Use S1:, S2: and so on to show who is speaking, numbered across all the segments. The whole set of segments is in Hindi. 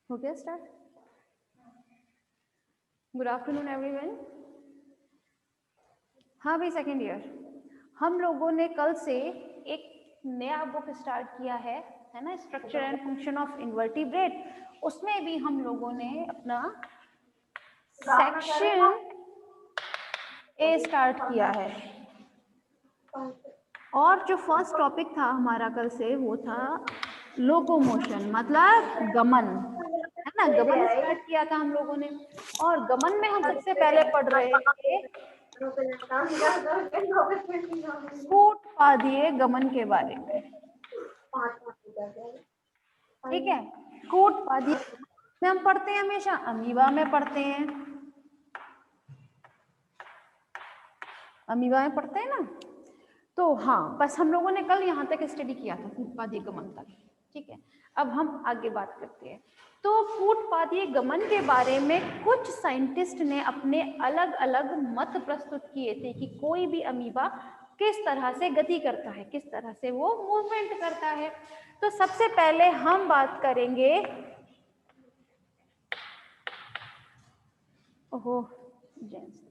S1: हो गया स्टार्ट? Good afternoon everyone. हाँ भाई, सेकेंड ईयर। हम लोगों ने कल से एक नया बुक स्टार्ट किया है ना, structure and function of invertebrate. उसमें भी हम लोगों ने अपना सेक्शन ए स्टार्ट किया है। और जो फर्स्ट टॉपिक था हमारा कल से वो था लोकोमोशन, मतलब गमन, है ना। गमन स्टार्ट किया था हम लोगों ने, और गमन में हम सबसे पहले पढ़ रहे थे कूटपादीय गमन के बारे में। ठीक है, कूटपादीय में हम पढ़ते हैं हमेशा, अमीबा में पढ़ते हैं, अमीबा में पढ़ते हैं ना। तो हाँ, बस हम लोगों ने कल यहाँ तक स्टडी किया था, कूटपादीय गमन तक। ठीक है, अब हम आगे बात करते हैं। तो कूटपादीय गमन के बारे में कुछ साइंटिस्ट ने अपने अलग अलग मत प्रस्तुत किए थे कि कोई भी अमीबा किस तरह से गति करता है, किस तरह से वो मूवमेंट करता है। तो सबसे पहले हम बात करेंगे, ओहो जेंस,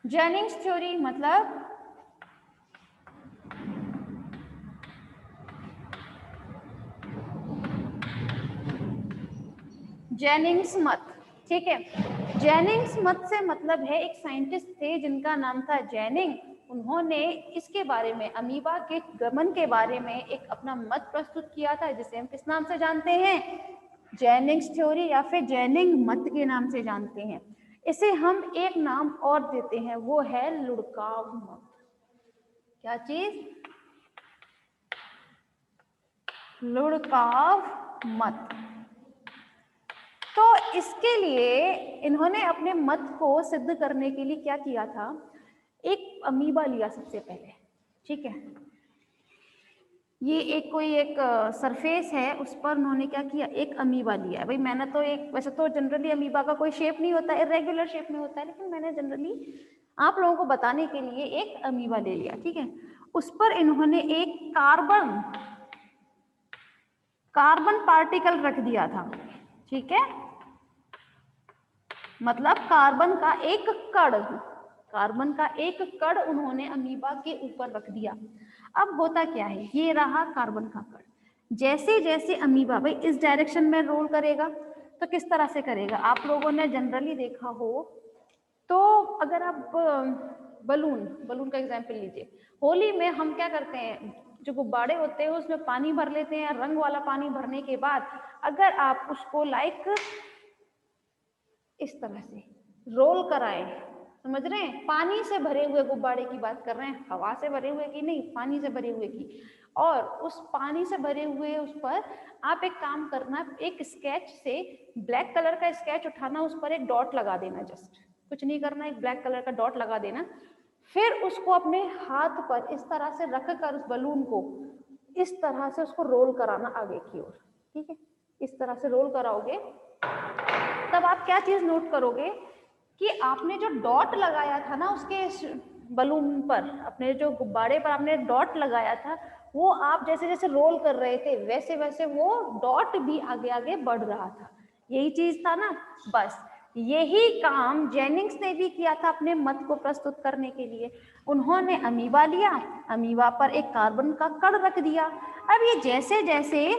S1: जेनिंग्स थ्योरी, मतलब जेनिंग्स मत। ठीक है, जेनिंग्स मत से मतलब है, एक साइंटिस्ट थे जिनका नाम था जेनिंग। उन्होंने इसके बारे में, अमीबा के गमन के बारे में एक अपना मत प्रस्तुत किया था, जिसे हम किस नाम से जानते हैं, जेनिंग्स थ्योरी या फिर जेनिंग मत के नाम से जानते हैं। इसे हम एक नाम और देते हैं, वो है लुडकाव मत। क्या चीज? लुडकाव मत। तो इसके लिए इन्होंने अपने मत को सिद्ध करने के लिए क्या किया था, एक अमीबा लिया सबसे पहले। ठीक है, ये एक सरफेस है, उस पर उन्होंने क्या किया, एक अमीबा लिया है। भाई मैंने तो वैसे तो जनरली अमीबा का कोई शेप नहीं होता, इरेगुलर शेप में होता है, लेकिन मैंने जनरली आप लोगों को बताने के लिए एक अमीबा ले लिया। ठीक है, उस पर इन्होंने एक कार्बन पार्टिकल रख दिया था। ठीक है, मतलब कार्बन का एक कण उन्होंने अमीबा के ऊपर रख दिया। अब होता क्या है, ये रहा कार्बन का कण, जैसे जैसे अमीबा भाई इस डायरेक्शन में रोल करेगा, तो किस तरह से करेगा, आप लोगों ने जनरली देखा हो तो, अगर आप बलून का एग्जाम्पल लीजिए। होली में हम क्या करते हैं, जो गुब्बारे होते हैं उसमें पानी भर लेते हैं, रंग वाला पानी भरने के बाद अगर आप उसको इस तरह से रोल कराएं, समझ रहे हैं, पानी से भरे हुए गुब्बारे की बात कर रहे हैं, हवा से भरे हुए की नहीं, पानी से भरे हुए की। और उस पानी से भरे हुए उस पर आप एक काम करना, एक स्केच से ब्लैक कलर का स्केच उठाना, उस पर एक डॉट लगा देना, जस्ट कुछ नहीं करना, एक ब्लैक कलर का डॉट लगा देना। फिर उसको अपने हाथ पर इस तरह से रखकर उस बलून को इस तरह से उसको रोल कराना आगे की ओर। ठीक है, इस तरह से रोल कराओगे, तब आप क्या चीज नोट करोगे कि आपने जो डॉट लगाया था ना उसके बलून पर, अपने जो गुब्बारे पर आपने डॉट लगाया था, वो आप जैसे जैसे रोल कर रहे थे वैसे वैसे वो डॉट भी आगे आगे बढ़ रहा था। यही चीज था ना। बस यही काम जेनिंग्स ने भी किया था अपने मत को प्रस्तुत करने के लिए। उन्होंने अमीबा लिया, अमीबा पर एक कार्बन का कण रख दिया। अब ये जैसे जैसे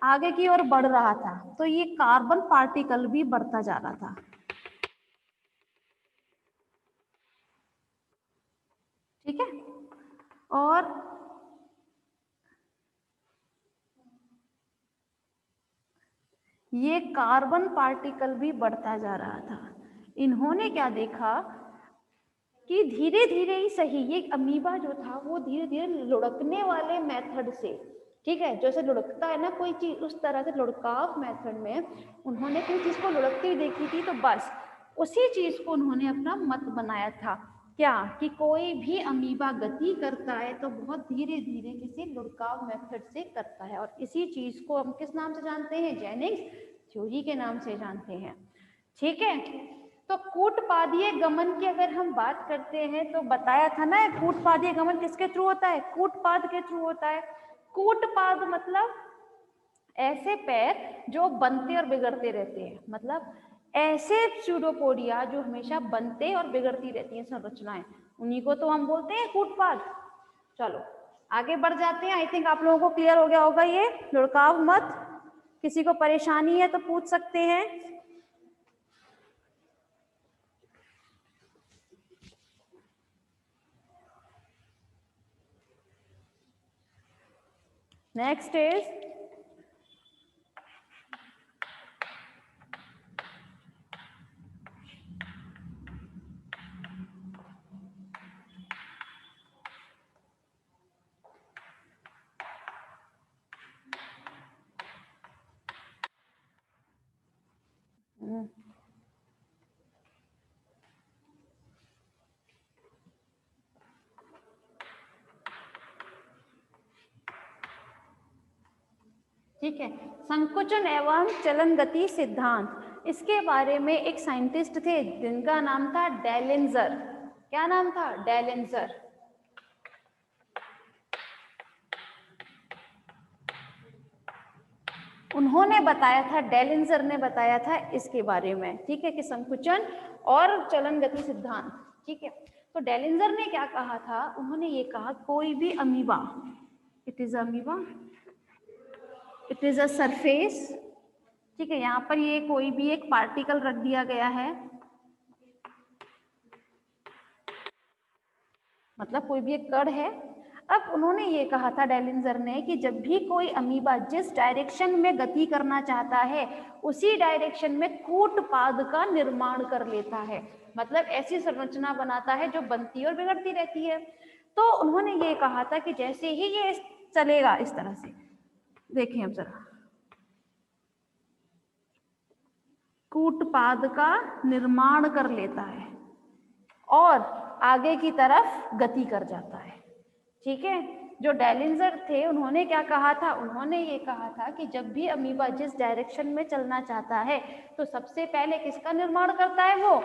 S1: आगे की ओर बढ़ रहा था, तो ये कार्बन पार्टिकल भी बढ़ता जा रहा था। ठीक है, और ये कार्बन पार्टिकल भी बढ़ता जा रहा था। इन्होंने क्या देखा कि धीरे धीरे ही सही, ये अमीबा जो था वो धीरे धीरे लुढ़कने वाले मेथड से, ठीक है, जैसे लुढ़कता है ना कोई चीज, उस तरह से लुढ़काव मेथड में उन्होंने कोई चीज को लुढ़कती हुई देखी थी। तो बस उसी चीज को उन्होंने अपना मत बनाया था, क्या कि कोई भी अमीबा गति करता है तो बहुत धीरे धीरे किसी लुढ़काव मेथड से करता है। और इसी चीज को हम किस नाम से जानते हैं, जेनिंग्स थ्योरी के नाम से जानते हैं। ठीक है, तो कूटपादीय गमन की अगर हम बात करते हैं तो बताया था ना, कूटपादीय गमन किसके थ्रू होता है? कूटपाद के थ्रू होता है। कूटपाद मतलब ऐसे पैर जो बनते और बिगड़ते रहते हैं, मतलब ऐसे स्यूडोपोडिया जो हमेशा बनते और बिगड़ती रहती हैं संरचनाएं, उन्हीं को तो हम बोलते हैं कूटपाद। चलो आगे बढ़ जाते हैं। आई थिंक आप लोगों को क्लियर हो गया होगा ये, लुढ़काव मत, किसी को परेशानी है तो पूछ सकते हैं। नेक्स्ट इज ठीक है, संकुचन एवं चलन गति सिद्धांत। इसके बारे में एक साइंटिस्ट थे जिनका नाम था डेलेंजर। क्या नाम था? डेलेंजर। उन्होंने बताया था, डेलेंजर ने बताया था इसके बारे में, ठीक है, कि संकुचन और चलन गति सिद्धांत। ठीक है, तो डेलेंजर ने क्या कहा था? उन्होंने ये कहा कोई भी amoeba, it is amoeba, it is a surface. ठीक है, यहाँ पर ये कोई भी एक पार्टिकल रख दिया गया है, मतलब कोई भी एक कण है। अब उन्होंने ये कहा था डेलिंजर ने कि जब भी कोई अमीबा जिस डायरेक्शन में गति करना चाहता है उसी डायरेक्शन में कूटपाद का निर्माण कर लेता है, मतलब ऐसी संरचना बनाता है जो बनती और बिगड़ती रहती है। तो उन्होंने ये कहा था कि जैसे ही ये चलेगा इस तरह से, देखें अब जरा, कूटपाद का निर्माण कर लेता है और आगे की तरफ गति कर जाता है। ठीक है, जो डेलिंजर थे उन्होंने क्या कहा था? उन्होंने ये कहा था कि जब भी अमीबा जिस डायरेक्शन में चलना चाहता है तो सबसे पहले किसका निर्माण करता है? वो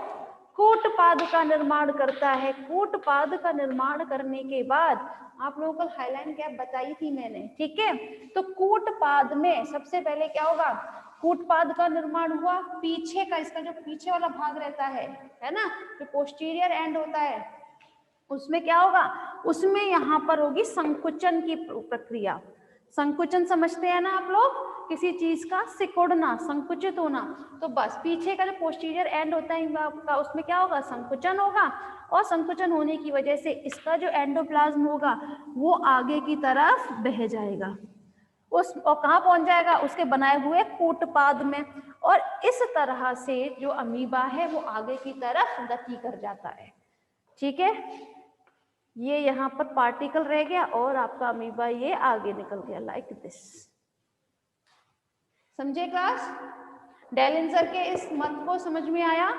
S1: कूटपाद का निर्माण करता है। कूटपाद का निर्माण करने के बाद, आप लोगों को हाईलाइन कैप बताई थी मैंने, ठीक है, तो कूटपाद में सबसे पहले क्या होगा? कूटपाद का निर्माण हुआ, पीछे का, इसका जो पीछे वाला भाग रहता है ना, जो पोस्टीरियर एंड होता है, उसमें क्या होगा? उसमें यहाँ पर होगी संकुचन की प्रक्रिया। संकुचन समझते हैं ना आप लोग? किसी चीज का सिकुड़ना, संकुचित होना। तो बस पीछे का जो पोस्टीरियर एंड होता है आपका, उसमें क्या होगा? संकुचन होगा, और संकुचन होने की वजह से इसका जो एंडोप्लाज्म होगा वो आगे की तरफ बह जाएगा, उस और कहाँ पहुंच जाएगा? उसके बनाए हुए कूटपाद में। और इस तरह से जो अमीबा है वो आगे की तरफ गति कर जाता है। ठीक है, ये यहाँ पर पार्टिकल रह गया और आपका अमीबा ये आगे निकल गया लाइक दिस। समझे क्लास? डेलिंजर के इस मत को समझ में आया?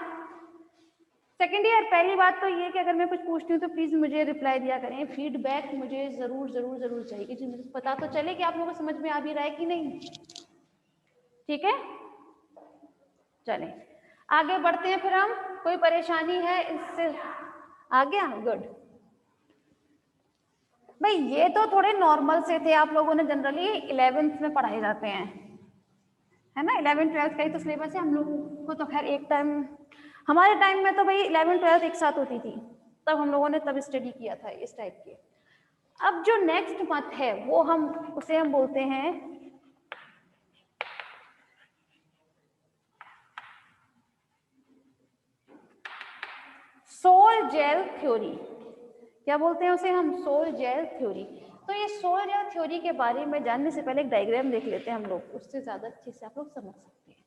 S1: सेकेंड ईयर, पहली बात तो ये कि अगर मैं कुछ पूछती हूँ तो प्लीज मुझे रिप्लाई दिया करें, फीडबैक मुझे जरूर जरूर जरूर चाहिए कि मुझे पता तो चले कि आप लोगों को समझ में आ भी रहा है कि नहीं। ठीक है, चलें आगे बढ़ते हैं फिर हम। कोई परेशानी है इससे? आ गया? गुड। भाई ये तो थोड़े नॉर्मल से थे, आप लोगों ने जनरली 11th में पढ़ाए जाते हैं, है ना, 11th 12th का ही तो सिलेबस है। हम लोगों को तो खैर एक टाइम, हमारे टाइम में तो भाई 11th 12th एक साथ होती थी, तब हम लोगों ने तब स्टडी किया था इस टाइप के। अब जो नेक्स्ट मत है वो उसे हम बोलते हैं सोल जेल थ्योरी। क्या बोलते हैं उसे हम? Sol gel theory. तो ये सोल जेल थ्योरी के बारे में जानने से पहले एक डायग्राम देख लेते हैं हम लोग, उससे ज्यादा अच्छे से आप लोग समझ सकते हैं।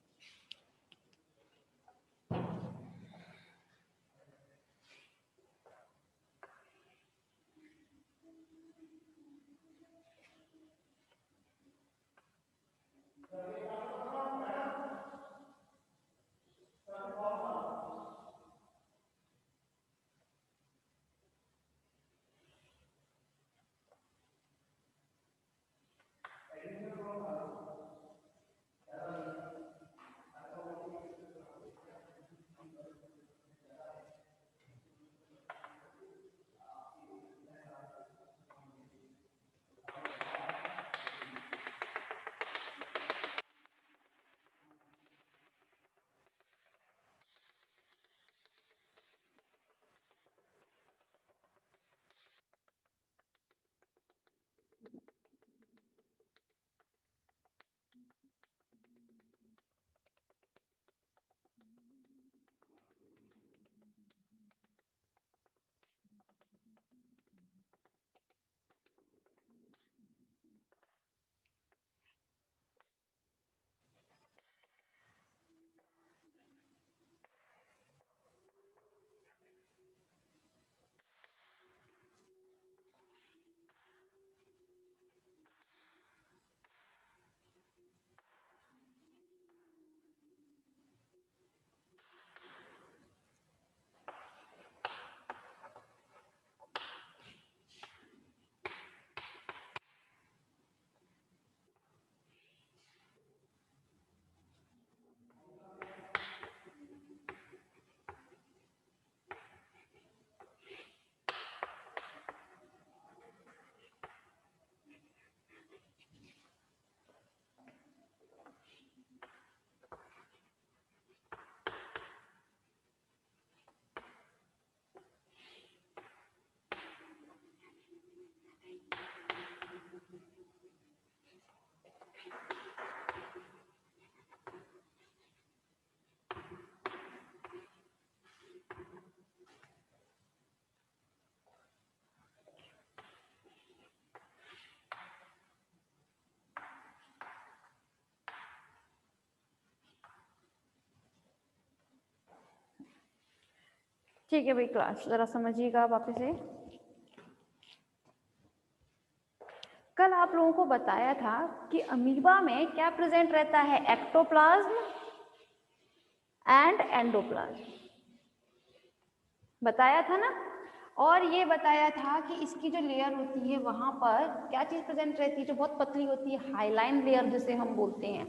S1: ठीक है भाई क्लास, जरा समझिएगा वापस से। कल आप लोगों को बताया था कि अमीबा में क्या प्रेजेंट रहता है, एक्टोप्लाज्म एंड एंडोप्लाज्म, बताया था ना। और ये बताया था कि इसकी जो लेयर होती है वहां पर क्या चीज प्रेजेंट रहती है, जो बहुत पतली होती है, हाईलाइन लेयर जिसे हम बोलते हैं।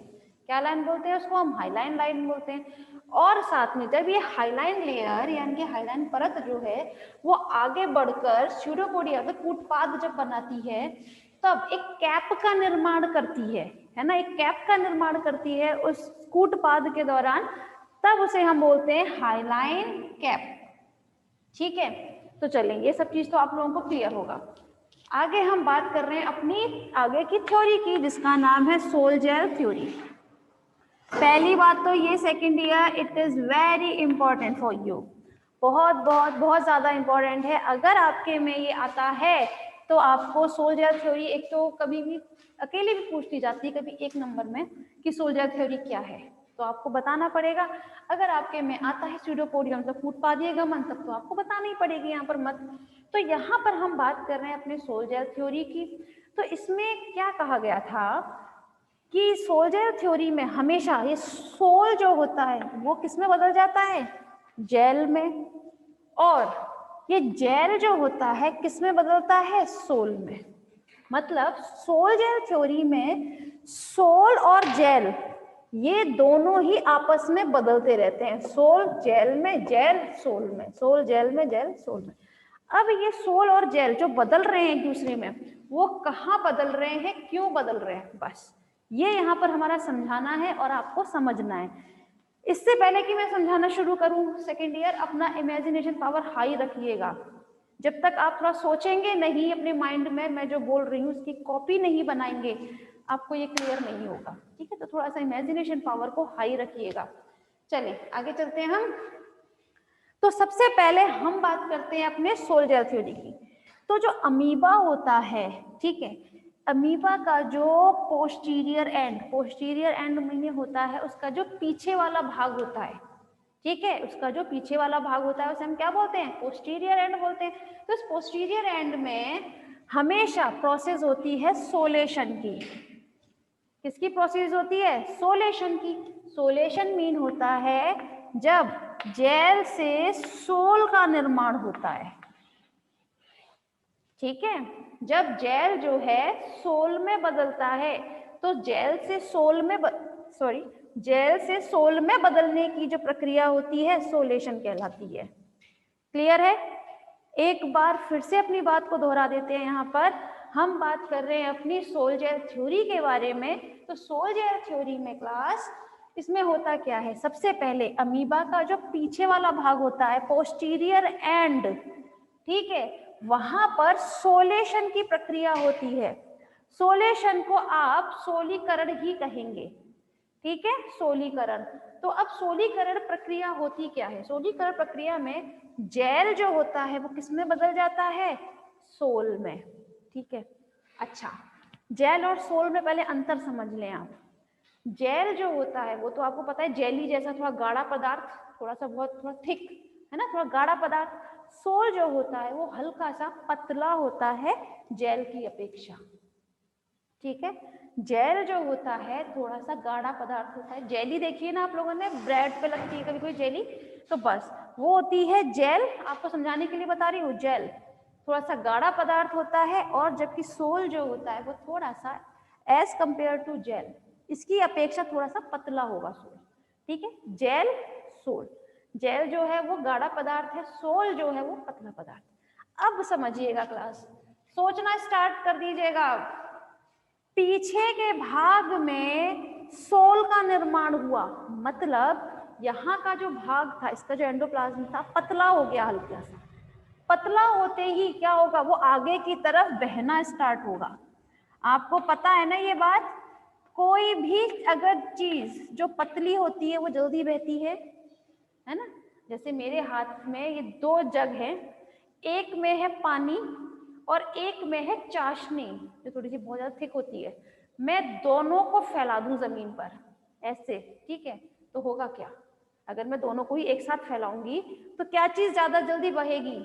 S1: क्या लाइन बोलते हैं उसको, हम हाईलाइन लाइन बोलते हैं। और साथ में जब ये हाईलाइन लेयर यानी कि हाईलाइन परत जो है वो आगे बढ़कर स्यूडोपोडिया में कूटपाद जब बनाती है तब एक कैप का निर्माण करती है ना, एक कैप का निर्माण करती है उस कूटपाद के दौरान, तब उसे हम बोलते हैं हाईलाइन कैप। ठीक है, तो चलें, ये सब चीज तो आप लोगों को क्लियर होगा। आगे हम बात कर रहे हैं अपनी आगे की थ्योरी की, जिसका नाम है सोल-जेल थ्योरी। पहली बात तो ये second year it is very important for you, बहुत बहुत बहुत ज्यादा इंपॉर्टेंट है। अगर आपके में ये आता है तो आपको सोल-जेल थ्योरी एक तो कभी भी अकेले भी पूछ ली जाती है कभी एक नंबर में कि सोल-जेल थ्योरी क्या है, तो आपको बताना पड़ेगा। अगर आपके में आता है स्यूडोपोडिया मतलब कूटपादीय गमन, तब तो आपको बताना ही पड़ेगी यहाँ पर मत। तो यहाँ पर हम बात कर रहे हैं अपने सोल-जेल थ्योरी की। तो इसमें क्या कहा गया था कि सोल-जेल थ्योरी में हमेशा ये सोल जो होता है वो किस में बदल जाता है, जेल में, और ये जेल जो होता है किस में बदलता है, सोल में। मतलब सोल-जेल थ्योरी में सोल और जेल ये दोनों ही आपस में बदलते रहते हैं, सोल जेल में, जेल सोल में, सोल जेल में, जेल सोल में। अब ये सोल और जेल जो बदल रहे हैं एक दूसरे में, वो कहाँ बदल रहे हैं, क्यों बदल रहे हैं, बस ये यहाँ पर हमारा समझाना है और आपको समझना है। इससे पहले कि मैं समझाना शुरू करूं सेकेंड ईयर, अपना इमेजिनेशन पावर हाई रखिएगा। जब तक आप थोड़ा सोचेंगे नहीं अपने माइंड में, मैं जो बोल रही हूँ उसकी कॉपी नहीं बनाएंगे, आपको ये क्लियर नहीं होगा। ठीक है, तो थोड़ा सा इमेजिनेशन पावर को हाई रखिएगा। चलिए आगे चलते हैं हम। तो सबसे पहले हम बात करते हैं अपने सोल-जेल थ्योरी की। तो जो अमीबा होता है, ठीक है, अमीबा का जो पोस्टीरियर एंड में होता है, उसका जो पीछे वाला भाग होता है, ठीक है, उसका जो पीछे वाला भाग होता है उसे हम क्या बोलते हैं, पोस्टीरियर एंड बोलते हैं। तो इस पोस्टीरियर एंड में हमेशा प्रोसेस होती है सोलेशन की। किसकी प्रोसेस होती है, सोलेशन की। सोलेशन मीन होता है जब जेल से सोल का निर्माण होता है। ठीक है, जब जेल जो है सोल में बदलता है, तो जेल से सोल में जेल से सोल में बदलने की जो प्रक्रिया होती है सोलेशन कहलाती है। क्लियर है? एक बार फिर से अपनी बात को दोहरा देते हैं। यहाँ पर हम बात कर रहे हैं अपनी सोल-जेल थ्योरी के बारे में। तो सोल-जेल थ्योरी में क्लास इसमें होता क्या है, सबसे पहले अमीबा का जो पीछे वाला भाग होता है पोस्टीरियर एंड, ठीक है, वहां पर सोलेशन की प्रक्रिया होती है। सोलेशन को आप सोलीकरण ही कहेंगे, ठीक है, सोलीकरण। तो अब सोलीकरण प्रक्रिया होती क्या है, सोलीकरण प्रक्रिया में जेल जो होता है वो किस में बदल जाता है, सोल में। ठीक है, अच्छा, जेल और सोल में पहले अंतर समझ लें आप। जेल जो होता है वो तो आपको पता है जेली जैसा थोड़ा गाढ़ा पदार्थ, थोड़ा सा बहुत थोड़ा थिक है ना, थोड़ा गाढ़ा पदार्थ। सोल जो होता है वो हल्का सा पतला होता है जेल की अपेक्षा। ठीक है, जेल जो होता है थोड़ा सा गाढ़ा पदार्थ होता है। जेली देखिए ना आप लोगों ने, ब्रेड पे लगती है कभी कोई जेली, तो बस वो होती है जेल। आपको समझाने के लिए बता रही हूँ, जेल थोड़ा सा गाढ़ा पदार्थ होता है, और जबकि सोल जो होता है वो थोड़ा सा एज कंपेयर टू जेल, इसकी अपेक्षा थोड़ा सा पतला होगा सोल। ठीक है, जेल सोल, जेल जो है वो गाढ़ा पदार्थ है, सोल जो है वो पतला पदार्थ। अब समझिएगा क्लास, सोचना स्टार्ट कर दीजिएगा। पीछे के भाग में सोल का निर्माण हुआ, मतलब यहाँ का जो भाग था, इसका जो एंडोप्लाज्म था पतला हो गया, हल्का सा पतला होते ही क्या होगा, वो आगे की तरफ बहना स्टार्ट होगा। आपको पता है ना ये बात, कोई भी अगर चीज जो पतली होती है वो जल्दी बहती है ना। जैसे मेरे हाथ में ये दो जग है, एक में है पानी और एक में है चाशनी जो थोड़ी सी बहुत ज्यादा थिक होती है। मैं दोनों को फैला दूं जमीन पर ऐसे, ठीक है, तो होगा क्या, अगर मैं दोनों को ही एक साथ फैलाऊंगी तो क्या चीज ज्यादा जल्दी बहेगी?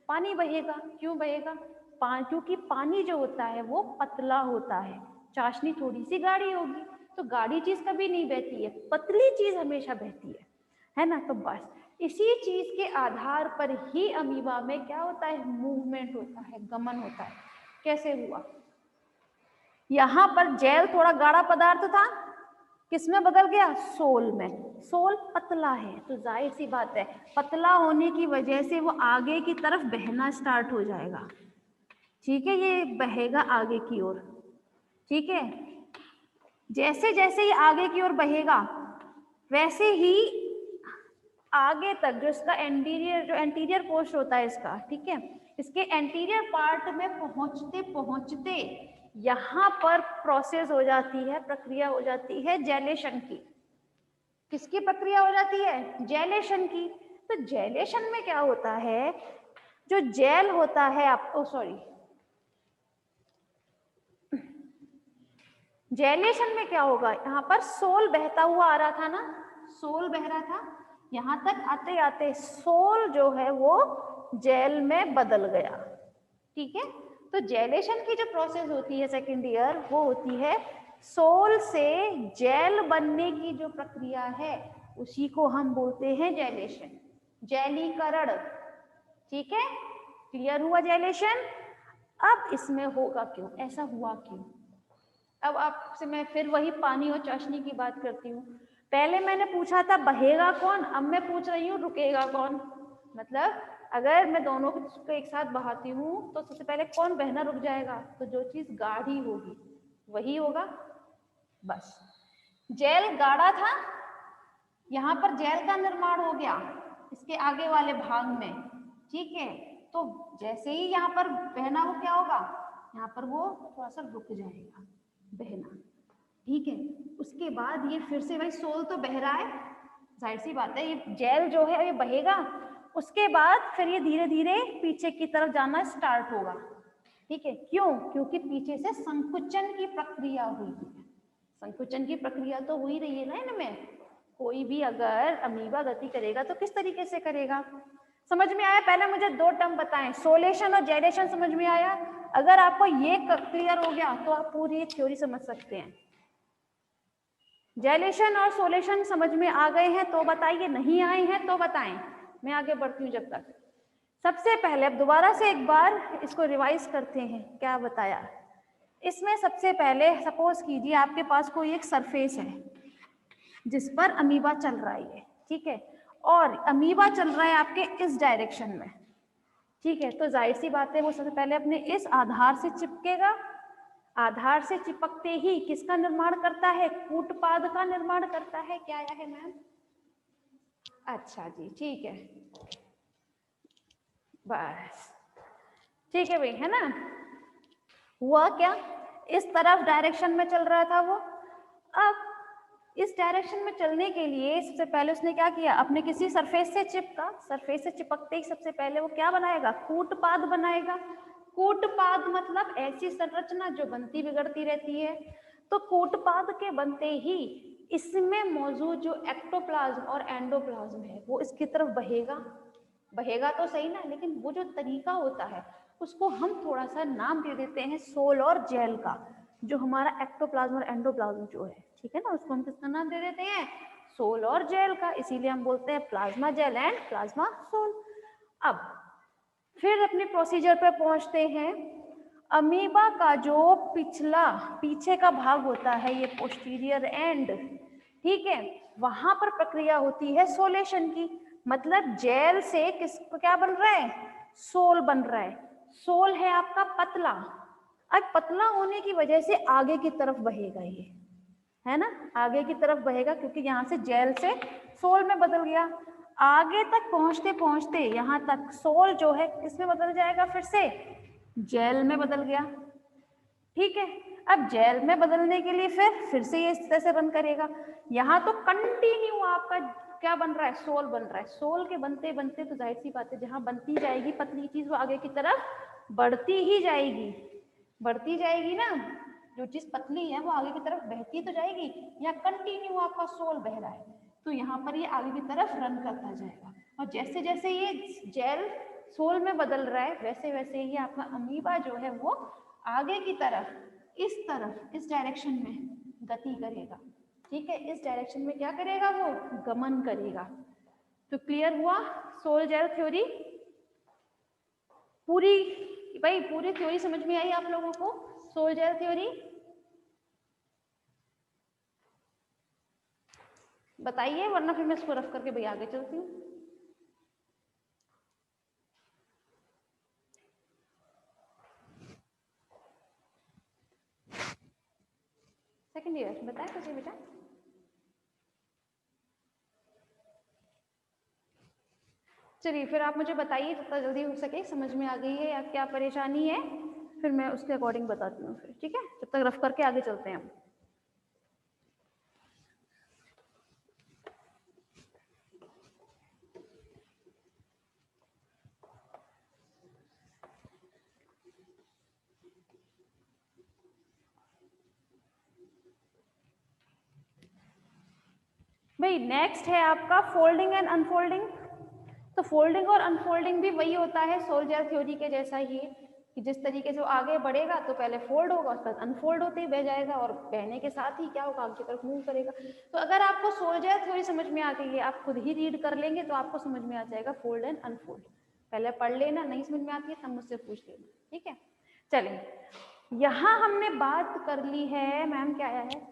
S1: पानी बहेगा। क्यों बहेगा? क्योंकि पानी जो होता है वो पतला होता है, चाशनी थोड़ी सी गाढ़ी होगी, तो गाढ़ी चीज कभी नहीं बहती है, पतली चीज हमेशा बहती है ना। तो बस इसी चीज के आधार पर ही अमीबा में क्या होता है? मूवमेंट होता है, गमन होता है। कैसे हुआ? यहाँ पर जेल थोड़ा गाढ़ा पदार्थ था, किसमें बदल गया? सोल में। सोल पतला है तो जाहिर सी बात है पतला होने की वजह से वो आगे की तरफ बहना स्टार्ट हो जाएगा। ठीक है, ये बहेगा आगे की ओर। ठीक है, जैसे जैसे ये आगे की ओर बहेगा वैसे ही आगे तक जो इसका एंटीरियर पोस्ट होता है इसका, ठीक है, इसके एंटीरियर पार्ट में पहुंचते पहुंचते यहाँ पर प्रोसेस हो जाती है, प्रक्रिया हो जाती है जेलेशन की। किसकी प्रक्रिया हो जाती है? जेलेशन की। तो जेलेशन में क्या होता है? जो जेल होता है आपको, जेलेशन में क्या होगा? यहाँ पर सोल बहता हुआ आ रहा था ना, सोल बह रहा था, यहाँ तक आते आते सोल जो है वो जेल में बदल गया। ठीक है, तो जेलेशन की जो प्रोसेस होती है सेकेंड ईयर, वो होती है सोल से जेल बनने की जो प्रक्रिया है उसी को हम बोलते हैं जेलेशन, जैलीकरण। ठीक है, क्लियर हुआ जेलेशन? अब इसमें होगा क्यों, ऐसा हुआ क्यों? अब आपसे मैं फिर वही पानी और चाशनी की बात करती हूँ। पहले मैंने पूछा था बहेगा कौन, अब मैं पूछ रही हूँ रुकेगा कौन। मतलब अगर मैं दोनों को एक साथ बहाती हूँ तो सबसे पहले कौन बहना रुक जाएगा? तो जो चीज गाढ़ी होगी वही होगा। बस जेल गाढ़ा था, यहाँ पर जेल का निर्माण हो गया इसके आगे वाले भाग में। ठीक है, तो जैसे ही यहाँ पर बहना वो क्या होगा? यहाँ पर वो थोड़ा सा रुक जाएगा बहना। ठीक है, उसके बाद ये फिर से, भाई सोल तो बह रहा है, जाहिर सी बात है ये जेल जो है ये बहेगा, उसके बाद फिर ये धीरे धीरे पीछे की तरफ जाना स्टार्ट होगा। ठीक है, क्यों? क्योंकि पीछे से संकुचन की प्रक्रिया हुई है। संकुचन की प्रक्रिया तो हो ही रही है ना इनमें। कोई भी अगर अमीबा गति करेगा तो किस तरीके से करेगा? समझ में आया? पहले मुझे दो टर्म बताएं, सोलेशन और जेलेशन समझ में आया? अगर आपको ये क्लियर हो गया तो आप पूरी थ्योरी समझ सकते हैं। जेलेशन और सोलेशन समझ में आ गए हैं तो बताइए, नहीं आए हैं तो बताएं, मैं आगे बढ़ती हूँ जब तक। सबसे पहले अब दोबारा से एक बार इसको रिवाइज करते हैं, क्या बताया इसमें। सबसे पहले सपोज कीजिए आपके पास कोई एक सरफेस है जिस पर अमीबा चल रहा है, ठीक है, और अमीबा चल रहा है आपके इस डायरेक्शन में। ठीक है, तो जाहिर सी बात है वो सबसे पहले अपने इस आधार से चिपकेगा, आधार से चिपकते ही किसका निर्माण करता है? कूटपाद का निर्माण करता है। क्या आया है मैम? अच्छा जी, ठीक है, बस ठीक है भाई, है ना। हुआ क्या? इस तरफ डायरेक्शन में चल रहा था वो। अब इस डायरेक्शन में चलने के लिए सबसे पहले उसने क्या किया? अपने किसी सरफेस से चिपका, सरफेस से चिपकते ही सबसे पहले वो क्या बनाएगा? कूटपाद बनाएगा। कूटपाद मतलब ऐसी संरचना जो बनती बिगड़ती रहती है। तो कूटपाद के बनते ही इसमें मौजूद जो एक्टोप्लाज्म और एंडोप्लाज्म है वो इसकी तरफ बहेगा। बहेगा तो सही ना, लेकिन वो जो तरीका होता है उसको हम थोड़ा सा नाम दे देते हैं सोल और जेल का। जो हमारा एक्टोप्लाज्म और एंडोप्लाज्म जो है, ठीक है ना, उसको हम किसका नाम दे देते हैं? सोल और जेल का। इसीलिए हम बोलते हैं plasma gel and plasma sol. अब फिर अपने प्रोसीजर पे पहुंचते हैं। अमीबा का जो पीछे का भाग होता है, ये पोस्टीरियर एंड, ठीक है, वहां पर प्रक्रिया होती है सोलेशन की। मतलब जेल से क्या बन रहा है? सोल बन रहा है। सोल है आपका पतला। अब पतला होने की वजह से आगे की तरफ बहेगा, ये है ना, आगे की तरफ बहेगा क्योंकि यहाँ से जेल से सोल में बदल गया। आगे तक पहुंचते पहुंचते यहाँ तक सोल जो है किसमें बदल जाएगा? फिर से जेल में बदल गया। ठीक है, अब जेल में बदलने के लिए फिर से ये इस तरह से रन करेगा। यहाँ तो कंटिन्यू आपका क्या बन रहा है? सोल बन रहा है। सोल के बनते बनते तो जाहिर सी बात है जहाँ बनती जाएगी पतली चीज वो आगे की तरफ बढ़ती ही जाएगी, बढ़ती जाएगी ना। जो चीज पतली है वो आगे की तरफ बहती तो जाएगी, या कंटिन्यू आपका सोल बह रहा है। तो यहाँ पर ये आगे की तरफ रन करता जाएगा। और जैसे जैसे ये जेल सोल में बदल रहा है वैसे वैसे ही आपका अमीबा जो है वो आगे की तरफ इस डायरेक्शन में गति करेगा। ठीक है, इस डायरेक्शन में क्या करेगा, वो गमन करेगा। तो क्लियर हुआ सोल जेल थ्योरी पूरी? भाई पूरी थ्योरी समझ में आई आप लोगों को? सोल जेल थ्योरी बताइए, वरना फिर मैं इसको रफ करके भाई आगे चलती हूँ। सेकंड ईयर बताए कुछ बेटा? चलिए फिर आप मुझे बताइए जितना जल्दी हो सके, समझ में आ गई है या क्या परेशानी है, फिर मैं उसके अकॉर्डिंग बताती हूँ फिर। ठीक है, जब तक रफ करके आगे चलते हैं हम। भाई नेक्स्ट है आपका फोल्डिंग एंड अनफोल्डिंग। तो फोल्डिंग और अनफोल्डिंग भी वही होता है सोल जेल थ्योरी के जैसा ही, कि जिस तरीके से वो आगे बढ़ेगा तो पहले फोल्ड होगा, उसके बाद अनफोल्ड होते ही बह जाएगा, और बहने के साथ ही क्या होगा, आगे की तरफ मूव करेगा। तो अगर आपको सोल जेल थ्योरी समझ में आ गई है, आप खुद ही रीड कर लेंगे तो आपको समझ में आ जाएगा फोल्ड एंड अनफोल्ड। पहले पढ़ लेना, नहीं समझ में आती है तब मुझसे पूछ लेना। ठीक है, चलिए यहाँ हमने बात कर ली है, मैम क्या आया है,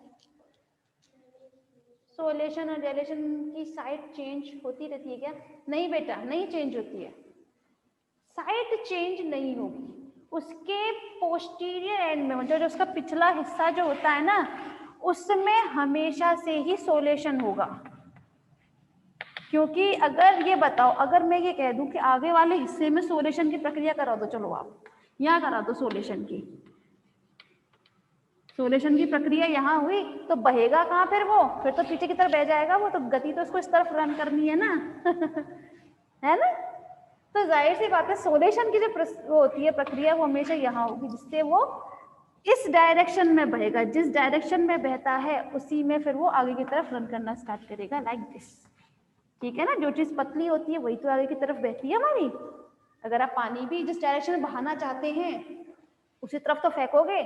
S1: सोलेशन और डायलेशन की साइड चेंज होती रहती है क्या? नहीं बेटा, नहीं चेंज होती है, साइड चेंज नहीं होगी। उसके पोस्टीरियर एंड में मतलब जो उसका पिछला हिस्सा जो होता है ना, उसमें हमेशा से ही सोलेशन होगा। क्योंकि अगर ये बताओ, अगर मैं ये कह दूं कि आगे वाले हिस्से में सोलेशन की प्रक्रिया करा दो, चलो आप यहाँ करा दो सोलेशन की प्रक्रिया यहाँ हुई, तो बहेगा कहाँ फिर वो? फिर तो पीछे की तरफ बह जाएगा वो, तो गति तो उसको इस तरफ रन करनी है ना है ना? तो जाहिर सी बात है सोलेशन की जो वो होती है प्रक्रिया, वो हमेशा यहाँ होगी, जिससे वो इस डायरेक्शन में बहेगा, जिस डायरेक्शन में बहता है उसी में फिर वो आगे की तरफ रन करना स्टार्ट करेगा, लाइक दिस। ठीक है ना, जो चीज पतली होती है वही तो आगे की तरफ बहती है हमारी। अगर आप पानी भी जिस डायरेक्शन में बहाना चाहते हैं उसी तरफ तो फेंकोगे।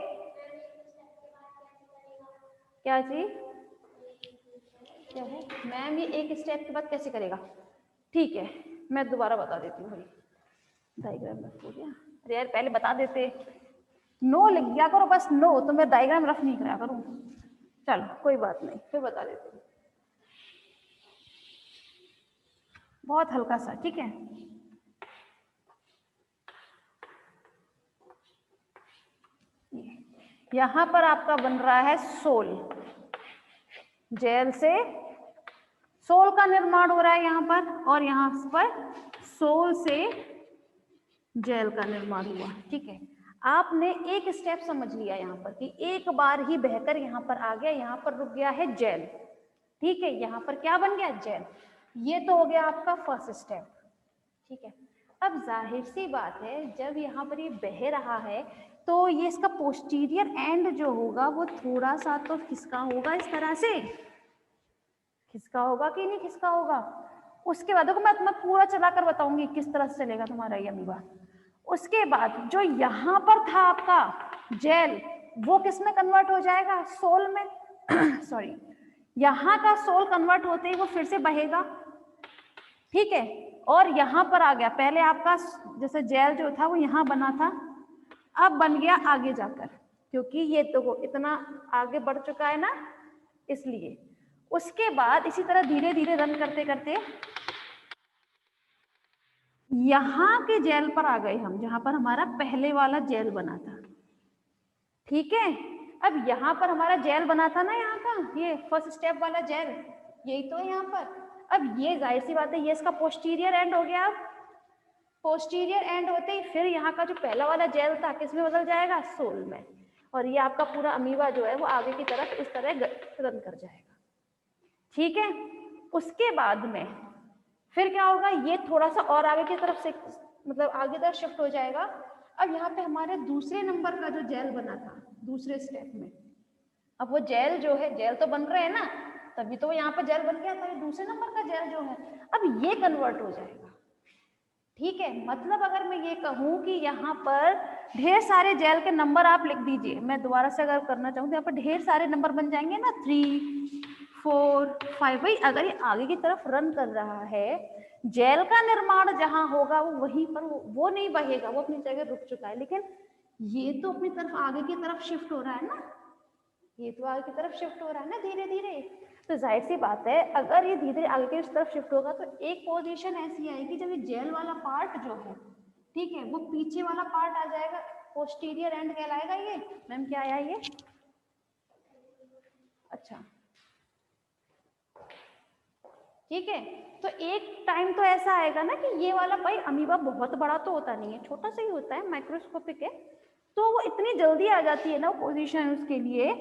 S1: क्या जी? क्या है मैम, ये एक स्टेप के बाद कैसे करेगा? ठीक है, मैं दोबारा बता देती हूँ भाई, डायग्राम रफ हो गया। अरे यार पहले बता देते, नो लिख दिया करो बस, नो, तो मैं डायग्राम रफ नहीं कराया करूँ। चलो कोई बात नहीं, फिर बता देती हूँ, बहुत हल्का सा। ठीक है, यहाँ पर आपका बन रहा है सोल, जेल से सोल का निर्माण हो रहा है यहाँ पर, और यहाँ पर सोल से जेल का निर्माण हुआ। ठीक है, आपने एक स्टेप समझ लिया यहाँ पर कि एक बार ही बहकर यहाँ पर आ गया, यहाँ पर रुक गया है जेल। ठीक है, यहाँ पर क्या बन गया? जेल। ये तो हो गया आपका फर्स्ट स्टेप। ठीक है, अब जाहिर सी बात है जब यहाँ पर ये बह रहा है तो ये इसका पोस्टीरियर एंड जो होगा वो थोड़ा सा तो खिसका होगा, इस तरह से खिसका होगा कि नहीं खिसका होगा। उसके बाद देखो मैं पूरा चलाकर बताऊंगी किस तरह से चलेगा तुम्हारा ये अमीबा। उसके बाद जो यहाँ पर था आपका जेल, वो किस में कन्वर्ट हो जाएगा? सोल में सॉरी, यहाँ का सोल कन्वर्ट होते ही वो फिर से बहेगा। ठीक है, और यहाँ पर आ गया, पहले आपका जैसे जेल जो था वो यहाँ बना था, अब बन गया आगे जाकर, क्योंकि ये तो इतना आगे बढ़ चुका है ना, इसलिए। उसके बाद इसी तरह धीरे धीरे रन करते करते यहाँ के जेल पर आ गए हम, जहां पर हमारा पहले वाला जेल बना था। ठीक है, अब यहाँ पर हमारा जेल बना था ना, यहाँ का ये फर्स्ट स्टेप वाला जेल, यही तो है यहाँ पर। अब ये जाहिर सी बात है ये इसका पोस्टीरियर एंड हो गया। अब पोस्टीरियर एंड होते ही फिर यहाँ का जो पहला वाला जेल था किस में बदल जाएगा? सोल में। और ये आपका पूरा अमीबा जो है वो आगे की तरफ इस तरह रन कर जाएगा। ठीक है, उसके बाद में फिर क्या होगा? ये थोड़ा सा और आगे की तरफ से मतलब आगे तरफ शिफ्ट हो जाएगा। अब यहाँ पे हमारे दूसरे नंबर का जो जेल बना था दूसरे स्टेप में, अब वो जेल जो है, जेल तो बन रहे हैं ना, तभी तो यहाँ पर जेल बन गया, तभी दूसरे नंबर का जेल जो है अब ये कन्वर्ट हो जाएगा। ठीक है, मतलब अगर मैं ये कहूँ कि यहाँ पर ढेर सारे जेल के नंबर आप लिख दीजिए, मैं दोबारा से अगर करना चाहूँ तो यहाँ पर ढेर सारे नंबर बन जाएंगे ना, 3, 4, 5। भाई अगर ये आगे की तरफ रन कर रहा है, जेल का निर्माण जहां होगा वो वहीं पर वो नहीं बहेगा, वो अपनी जगह रुक चुका है। लेकिन ये तो अपनी तरफ आगे की तरफ शिफ्ट हो रहा है ना, ये तो आगे की तरफ शिफ्ट हो रहा है ना धीरे धीरे। तो जाहिर सी बात है अगर ये धीरे धीरे आगे की तरफ शिफ्ट होगा तो एक पोजीशन ऐसी आएगी जब ये जेल वाला पार्ट जो है, ठीक है, वो पीछे वाला पार्ट आ जाएगा, पोस्टीरियर एंड कहलाएगा ये। मैम क्या आया ये? अच्छा ठीक है, तो एक टाइम तो ऐसा आएगा ना कि ये वाला, भाई अमीबा बहुत बड़ा तो होता नहीं है, छोटा सा ही होता है, माइक्रोस्कोपिक है, तो वो इतनी जल्दी आ जाती है ना पोजीशन उसके लिए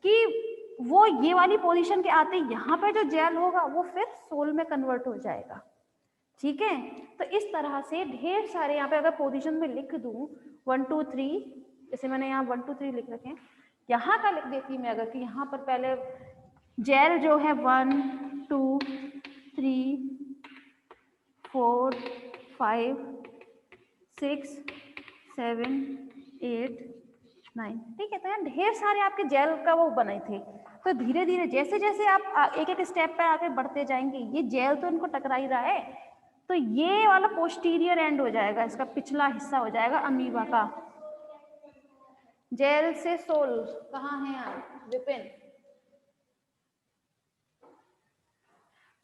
S1: कि वो ये वाली पोजीशन के आते यहाँ पे जो जेल होगा वो फिर सोल में कन्वर्ट हो जाएगा। ठीक है, तो इस तरह से ढेर सारे यहाँ पे अगर पोजीशन में लिख दूं 1 2 3, जैसे मैंने यहाँ 1 2 3 लिख रखे हैं, यहाँ का लिख देती मैं अगर कि यहाँ पर पहले जेल जो है 1 2 3 4 5 6 7 8 9, ठीक है। तो यहाँ ढेर सारे आपके जेल का वो बने थे, तो धीरे धीरे जैसे जैसे आप एक एक स्टेप पे आगे बढ़ते जाएंगे, ये जेल तो इनको टकरा ही रहा है, तो ये वाला पोस्टीरियर एंड हो जाएगा, इसका पिछला हिस्सा हो जाएगा अमीबा का। जेल से सोल कहाँ है आप विपिन?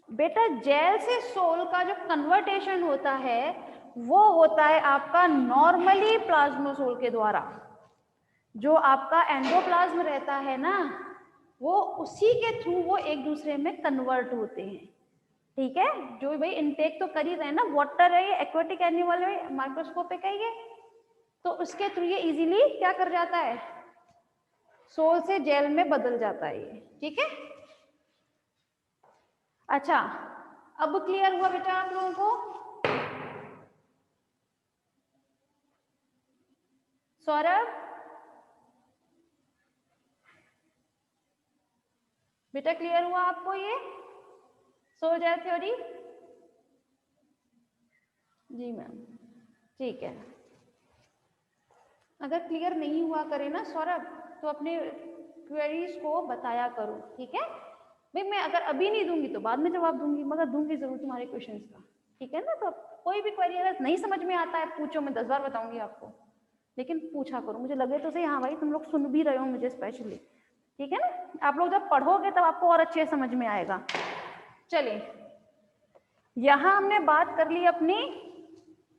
S1: बेटा जेल से सोल का जो कन्वर्टेशन होता है वो होता है आपका नॉर्मली प्लाज्मोसोल के द्वारा। जो आपका एंडोप्लाज्म रहता है ना, वो उसी के थ्रू वो एक दूसरे में कन्वर्ट होते हैं। ठीक है, जो भाई इनटेक तो कर ही रहे हैं ना, वाटर है ये, एक्वेटिक एनिमल है, माइक्रोस्कोपिक है ये, तो उसके थ्रू ये इजीली क्या कर जाता है, सोल से जेल में बदल जाता है ये। ठीक है, अच्छा अब क्लियर हुआ बेटा आप लोगों को? सौरभ बेटा क्लियर हुआ आपको ये सोल जेल थ्योरी? जी मैम, ठीक है। अगर क्लियर नहीं हुआ करे ना सौरभ तो अपने क्वेरीज को बताया करो, ठीक है भाई। मैं अगर अभी नहीं दूंगी तो बाद में जवाब दूंगी, मगर दूंगी जरूर तुम्हारे क्वेश्चंस का, ठीक है ना। तो कोई भी क्वेरी अगर नहीं समझ में आता है पूछो, मैं 10 बार बताऊंगी आपको, लेकिन पूछा करो, मुझे लगे तो सही हाँ भाई तुम लोग सुन भी रहे हो मुझे स्पेशली, ठीक है ना। आप लोग जब पढ़ोगे तब आपको और अच्छे समझ में आएगा। चलिए, यहाँ हमने बात कर ली अपनी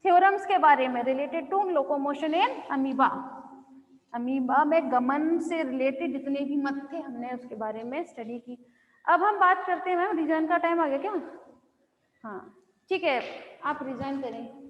S1: थ्योरम्स के बारे में related to locomotion in amoeba. Amoeba में गमन से रिलेटेड जितने भी मत थे हमने उसके बारे में स्टडी की। अब हम बात करते हैं, मैम रिजाइन का टाइम आ गया क्या? हाँ ठीक है, आप रिजाइन करें।